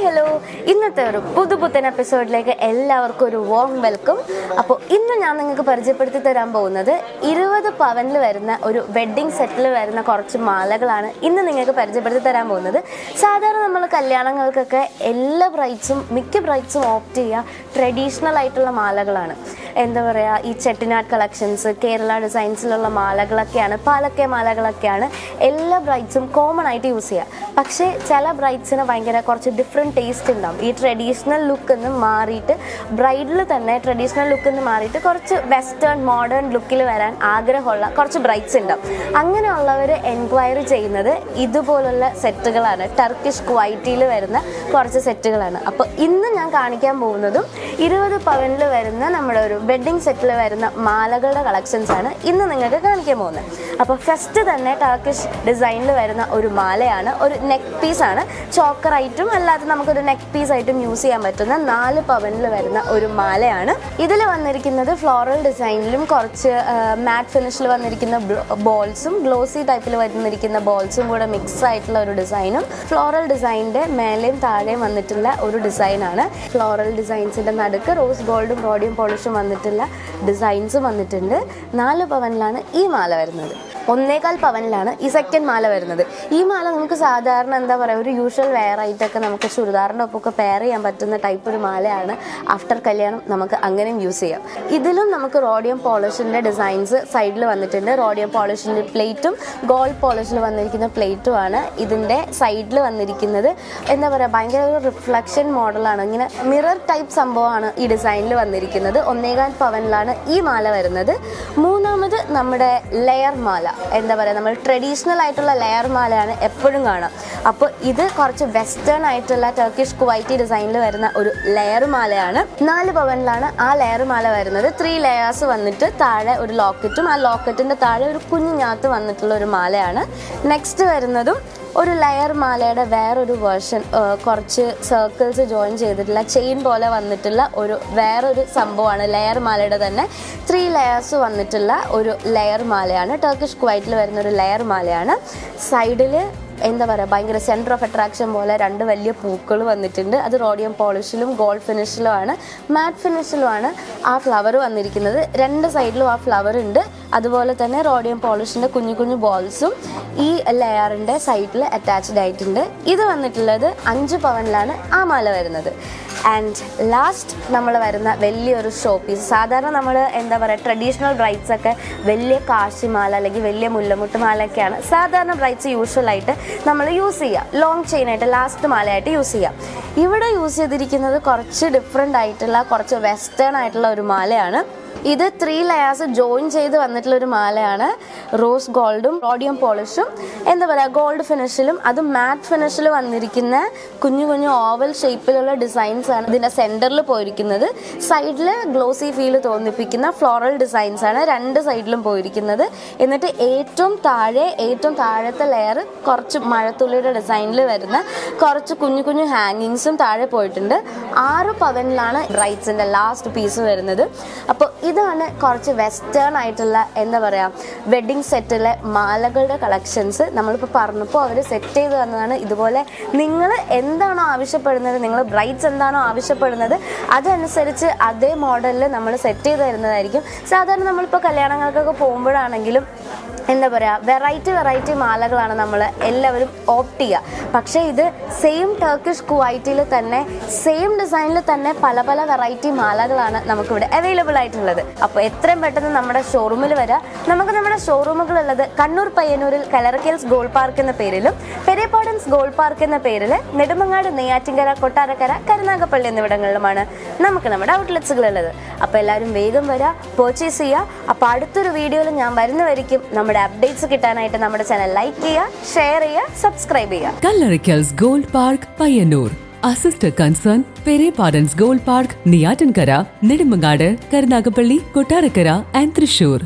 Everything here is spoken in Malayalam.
ഹലോ, ഇന്നത്തെ ഒരു പുതുപുത്തൻ എപ്പിസോഡിലേക്ക് എല്ലാവർക്കും ഒരു വോം വെൽക്കം. അപ്പോൾ ഇന്ന് ഞാൻ നിങ്ങൾക്ക് പരിചയപ്പെടുത്തി തരാൻ പോകുന്നത് 20 പവനിൽ വരുന്ന ഒരു വെഡ്ഡിങ് സെറ്റിൽ വരുന്ന കുറച്ച് മാലകളാണ് ഇന്ന് നിങ്ങൾക്ക് പരിചയപ്പെടുത്തി തരാൻ പോകുന്നത്. സാധാരണ നമ്മൾ കല്യാണങ്ങൾക്കൊക്കെ മിക്ക ബ്രൈഡ്സും ഓപ്റ്റ് ചെയ്യുക ട്രഡീഷണൽ ആയിട്ടുള്ള മാലകളാണ്. എന്താ പറയുക, ഈ ചെട്ടിനാട് കളക്ഷൻസ്, കേരള ഡിസൈൻസിലുള്ള മാലകളൊക്കെയാണ്, പാലക്കയ മാലകളൊക്കെയാണ് എല്ലാ ബ്രൈഡ്സും കോമൺ ആയിട്ട് യൂസ് ചെയ്യുക. പക്ഷേ ചില ബ്രൈഡ്സിന് ഭയങ്കര കുറച്ച് ഡിഫറെൻറ്റ് ടേസ്റ്റ് ഉണ്ടാവും. ഈ ട്രഡീഷണൽ ലുക്കിൽ നിന്ന് മാറിയിട്ട് ബ്രൈഡിൽ തന്നെ ട്രഡീഷണൽ ലുക്കിൽ നിന്ന് മാറിയിട്ട് കുറച്ച് വെസ്റ്റേൺ മോഡേൺ ലുക്കിൽ വരാൻ ആഗ്രഹമുള്ള കുറച്ച് ബ്രൈഡ്സ് ഉണ്ടാവും. അങ്ങനെയുള്ളവർ എൻക്വയറി ചെയ്യുന്നത് ഇതുപോലുള്ള സെറ്റുകളാണ്. ടർക്കിഷ് ക്വൈറ്റിയിൽ വരുന്ന കുറച്ച് സെറ്റുകളാണ്. അപ്പോൾ ഇന്ന് ഞാൻ കാണിക്കാൻ പോകുന്നതും 20 പവനിൽ വരുന്ന നമ്മുടെ ഒരു വെഡ്ഡിങ് സെറ്റിൽ വരുന്ന മാലകളുടെ കളക്ഷൻസ് ആണ് ഇന്ന് നിങ്ങൾക്ക് കാണിക്കാൻ പോകുന്നത്. അപ്പോൾ ഫസ്റ്റ് തന്നെ ടർക്കിഷ് ഡിസൈനിൽ വരുന്ന ഒരു മാലയാണ്, ഒരു നെക്ക് പീസാണ്. ചോക്കറായിട്ടും അല്ലാതെ നമുക്കൊരു നെക്ക് പീസായിട്ടും യൂസ് ചെയ്യാൻ പറ്റുന്ന 4 പവനിൽ വരുന്ന ഒരു മാലയാണ്. ഇതിൽ വന്നിരിക്കുന്നത് ഫ്ലോറൽ ഡിസൈനിലും കുറച്ച് മാറ്റ് ഫിനിഷിൽ വന്നിരിക്കുന്ന ബോൾസും ഗ്ലോസി ടൈപ്പിൽ വന്നിരിക്കുന്ന ബോൾസും കൂടെ മിക്സ് ആയിട്ടുള്ള ഒരു ഡിസൈനും, ഫ്ലോറൽ ഡിസൈനിൻ്റെ മേലെയും താഴെയും വന്നിട്ടുള്ള ഒരു ഡിസൈനാണ്. ഫ്ലോറൽ ഡിസൈൻസിൻ്റെ നടുക്ക് റോസ് ഗോൾഡും റോഡിയം പോളിഷും വന്നിട്ടുള്ള ഡിസൈൻസും വന്നിട്ടുണ്ട്. 4 പവനിലാണ് ഈ മാല വരുന്നത്. 1.25 പവനിലാണ് ഈ സെക്കൻഡ് മാല വരുന്നത്. ഈ മാല നമുക്ക് സാധാരണ എന്താ പറയുക, ഒരു യൂഷ്വൽ വെയർ ആയിട്ടൊക്കെ നമുക്ക് ചുരിദാറിൻ്റെ ഒപ്പമൊക്കെ പെയർ ചെയ്യാൻ പറ്റുന്ന ടൈപ്പ് ഒരു മാലയാണ്. ആഫ്റ്റർ കല്യാണം നമുക്ക് അങ്ങനെയും യൂസ് ചെയ്യാം. ഇതിലും നമുക്ക് റോഡിയം പോളിഷിൻ്റെ ഡിസൈൻസ് സൈഡിൽ വന്നിട്ടുണ്ട്. റോഡിയം പോളിഷിൻ്റെ പ്ലേറ്റും ഗോൾഡ് പോളിഷിൽ വന്നിരിക്കുന്ന പ്ലേറ്റുമാണ് ഇതിൻ്റെ സൈഡിൽ വന്നിരിക്കുന്നത്. എന്താ പറയുക, ഭയങ്കര ഒരു റിഫ്ലക്ഷൻ മോഡലാണ്, ഇങ്ങനെ മിറർ ടൈപ്പ് സംഭവമാണ് ഈ ഡിസൈനിൽ വന്നിരിക്കുന്നത്. 1.25 പവനിലാണ് ഈ മാല വരുന്നത്. മൂന്നാമത് നമ്മുടെ ലെയർ മാല. എന്താ പറയുക, നമ്മൾ ട്രഡീഷണൽ ആയിട്ടുള്ള ലെയർ മാലയാണ് എപ്പോഴും കാണാം. അപ്പോൾ ഇത് കുറച്ച് വെസ്റ്റേൺ ആയിട്ടുള്ള ടർക്കിഷ് കുവൈറ്റി ഡിസൈനിൽ വരുന്ന ഒരു ലെയർ മാലയാണ്. 4 പവനിലാണ് ആ ലെയർ മാല വരുന്നത്. 3 ലെയേഴ്സ് വന്നിട്ട് താഴെ ഒരു ലോക്കറ്റും ആ ലോക്കറ്റിൻ്റെ താഴെ ഒരു കുഞ്ഞു ഞാത്ത് വന്നിട്ടുള്ള ഒരു മാലയാണ്. നെക്സ്റ്റ് വരുന്നതും ഒരു ലെയർ മാലയുടെ വേറൊരു വേർഷൻ, കുറച്ച് സർക്കിൾസ് ജോയിൻ ചെയ്തിട്ടുള്ള ചെയിൻ പോലെ വന്നിട്ടുള്ള വേറൊരു സംഭവമാണ്. ലെയർ മാലയുടെ തന്നെ 3 ലെയേഴ്സ് വന്നിട്ടുള്ള ഒരു ലെയർ മാലയാണ്. ടർക്കിഷ് കുവൈറ്റിൽ വരുന്ന ഒരു ലെയർ മാലയാണ്. സൈഡിൽ എന്താ പറയുക, ഭയങ്കര സെൻറ്റർ ഓഫ് അട്രാക്ഷൻ പോലെ 2 വലിയ പൂക്കൾ വന്നിട്ടുണ്ട്. അത് റോഡിയം പോളിഷിലും ഗോൾഡ് ഫിനിഷിലുമാണ്, മാറ്റ് ഫിനിഷിലുമാണ് ആ ഫ്ലവർ വന്നിരിക്കുന്നത്. 2 സൈഡിലും ആ ഫ്ലവർ ഉണ്ട്. അതുപോലെ തന്നെ റോഡിയം പോളിഷിൻ്റെ കുഞ്ഞു കുഞ്ഞു ബോൾസും ഈ ലെയറിൻ്റെ സൈഡിൽ അറ്റാച്ച്ഡ് ആയിട്ടുണ്ട്. ഇത് വന്നിട്ടുള്ളത് 5 പവനിലാണ് ആ മാല വരുന്നത്. ആൻഡ് ലാസ്റ്റ് നമ്മൾ വരുന്ന വലിയൊരു ഷോ പീസ്. സാധാരണ നമ്മൾ എന്താ പറയുക, ട്രഡീഷണൽ ബ്രൈഡ്സൊക്കെ വലിയ കാശിമാല അല്ലെങ്കിൽ വലിയ മുല്ലമുട്ട് മാലയൊക്കെയാണ് സാധാരണ ബ്രൈഡ്സ് യൂഷ്വലായിട്ട് നമ്മൾ യൂസ് ചെയ്യുക, ലോങ് ചെയിനായിട്ട് ലാസ്റ്റ് മാലയായിട്ട് യൂസ് ചെയ്യാം. ഇവിടെ യൂസ് ചെയ്തിരിക്കുന്നത് കുറച്ച് ഡിഫറെൻ്റ് ആയിട്ടുള്ള, കുറച്ച് വെസ്റ്റേൺ ആയിട്ടുള്ള ഒരു മാലയാണ്. ഇത് 3 ലെയേഴ്സ് ജോയിൻ ചെയ്ത് വന്നിട്ടുള്ള ഒരു മാലയാണ്. റോസ് ഗോൾഡും റോഡിയം പോളിഷും എന്താ പറയുക, ഗോൾഡ് ഫിനിഷിലും അത് മാറ്റ് ഫിനിഷിൽ വന്നിരിക്കുന്ന കുഞ്ഞു കുഞ്ഞു ഓവൽ ഷേപ്പിലുള്ള ഡിസൈൻസ് ആണ് ഇതിൻ്റെ സെൻറ്ററിൽ പോയിരിക്കുന്നത്. സൈഡിൽ ഗ്ലോസി ഫീൽ തോന്നിപ്പിക്കുന്ന ഫ്ലോറൽ ഡിസൈൻസ് ആണ് 2 സൈഡിലും പോയിരിക്കുന്നത്. എന്നിട്ട് ഏറ്റവും താഴത്തെ ലെയർ കുറച്ച് മഴത്തുള്ളിയുടെ ഡിസൈനിൽ വരുന്ന കുറച്ച് കുഞ്ഞു കുഞ്ഞു ഹാങ്ങിങ്സും താഴെ പോയിട്ടുണ്ട്. 6 പവനിലാണ് ബ്രൈഡ്സിൻ്റെ ലാസ്റ്റ് പീസ് വരുന്നത്. അപ്പോൾ ഇതാണ് കുറച്ച് വെസ്റ്റേൺ ആയിട്ടുള്ള എന്താ പറയുക വെഡ്ഡിങ് സെറ്റിലെ മാലകളുടെ കളക്ഷൻസ്. നമ്മളിപ്പോൾ പറഞ്ഞപ്പോൾ അവർ സെറ്റ് ചെയ്ത് തന്നതാണ്. ഇതുപോലെ നിങ്ങൾ എന്താണോ ആവശ്യപ്പെടുന്നത്, നിങ്ങൾ ബ്രൈഡ്സ് എന്താണോ ആവശ്യപ്പെടുന്നത് അതനുസരിച്ച് അതേ മോഡലിൽ നമ്മൾ സെറ്റ് ചെയ്ത് തരുന്നതായിരിക്കും. സാധാരണ നമ്മളിപ്പോൾ കല്യാണങ്ങൾക്കൊക്കെ പോകുമ്പോഴാണെങ്കിലും എന്താ പറയുക, വെറൈറ്റി മാലകളാണ് നമ്മൾ എല്ലാവരും ഓപ്റ്റ് ചെയ്യുക. പക്ഷേ ഇത് സെയിം ടർക്കിഷ് കുവൈറ്റിൽ തന്നെ സെയിം ഡിസൈനിൽ തന്നെ പല പല വെറൈറ്റി മാലകളാണ് നമുക്കിവിടെ അവൈലബിൾ ആയിട്ടുള്ളത്. അപ്പോൾ എത്രയും പെട്ടെന്ന് നമ്മുടെ ഷോറൂമിൽ വരാം. നമുക്ക് നമ്മുടെ ഷോറൂമുകളുള്ളത് കണ്ണൂർ പയ്യന്നൂരിൽ കല്ലറക്കൽസ് ഗോൾഡ് പാർക്ക് എന്ന പേരിലും പെരേപ്പാടൻസ് ഗോൾഡ് പാർക്ക് എന്ന പേരിൽ നെടുമങ്ങാട്, നെയ്യാറ്റിങ്കര, കൊട്ടാരക്കര, കരുനാഗപ്പള്ളി എന്നിവിടങ്ങളിലുമാണ് നമുക്ക് നമ്മുടെ ഔട്ട്ലെറ്റ്സുകളുള്ളത്. അപ്പോൾ എല്ലാവരും വേഗം വരാം, പർച്ചേസ് ചെയ്യുക. അപ്പോൾ അടുത്തൊരു വീഡിയോയിൽ ഞാൻ വരുന്നവരിക്കും നമ്മുടെ അപ്ഡേറ്റ്സ് കിട്ടാനായിട്ട് നമ്മുടെ ചാനൽ ലൈക്ക് ചെയ്യുക, ഷെയർ ചെയ്യുക, സബ്സ്ക്രൈബ് ചെയ്യുക. Kallarackals Gold Park, Payyannur. Our sister concern, Pereppadans Gold Park, Neyyattinkara, Nedumangad, Karunagappally, Kottarakkara and Thrissur.